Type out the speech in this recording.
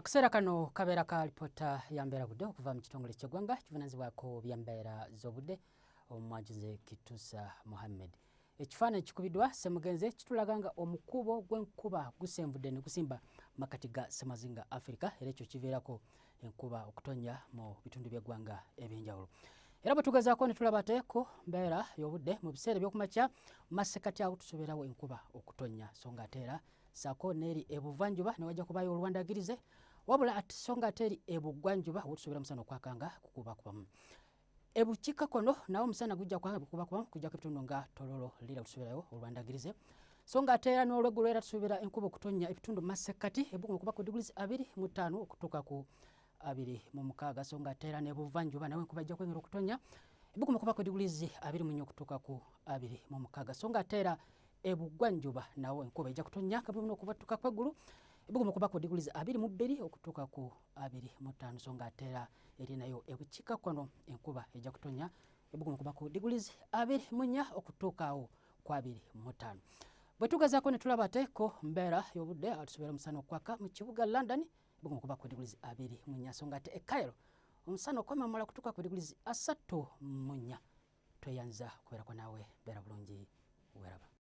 Akaseera kano kabeera ka alipoota ya mbeera budde okuva mu kitongole ky'eggwanga kivunaanyizibwako bya mbeera z'obudde omwajuze Kituusa Mohammed. Ekifaananyi kikubiddwa Ssemugenzi kitulaga nga omukuubo gw'enkuba gusenvudde ne gusimba makkati ga Ssemazinga Africa era ekyo kiviirako enkuba okutonnya mu bitundu by'eggwanga eby'enjawulo. Era bwe tugezaako ne tulaba ate ku mbeera y'obudde mu biseera eby'okumakya mu masekkati awo tusuubirawo enkuba okutonnya so ng'ate era ssaako n'eri ebuvanjuba ne wajja kubaayo olwandagirize wabula ate so ng'ate eri ebugwanjuba wotusuubira omusana okwakanga kukubakubamu. Ebukiikakkono nawo omusana gujja kukubakubamu kujjako ebitundu nga Tororo Lira tusuubirayo olwandagirize so ng'ate era n'olweggulo era tusuubira enkuba okutonnya ebitundu mu masekkati ebugumu okuba ku diguli 25 okutuuka ku 26 so ng'ate era n'ebuvanjuba nawe enkuba ejja kwengera okutonnya ebugumu okuba ku diguli 24 okutuuka ku 26 so ng'ate era ebugwanjuba nawo enkuba ejja kutonnya kabuno okubatuka kw'eggulu ebugumu okuba ku diguli 22 okutuuka ku 25 so ng'ate era eri nayo ebukiikakkono enkuba ejja kutonnya ebugumu okuba ku diguli 24 okutuukaawo ku 25. Bwe tugezaako ne tulaba ate ku mbeera y'obudde tusuubira omusana okwaka mu kibuga London ebugumu okuba ku diguli 24 so ng'ate e Cairo omusana okwemamala okutuuka ku diguli 34. Tweyanza kubeerako naawe mbeera bulungi weraba.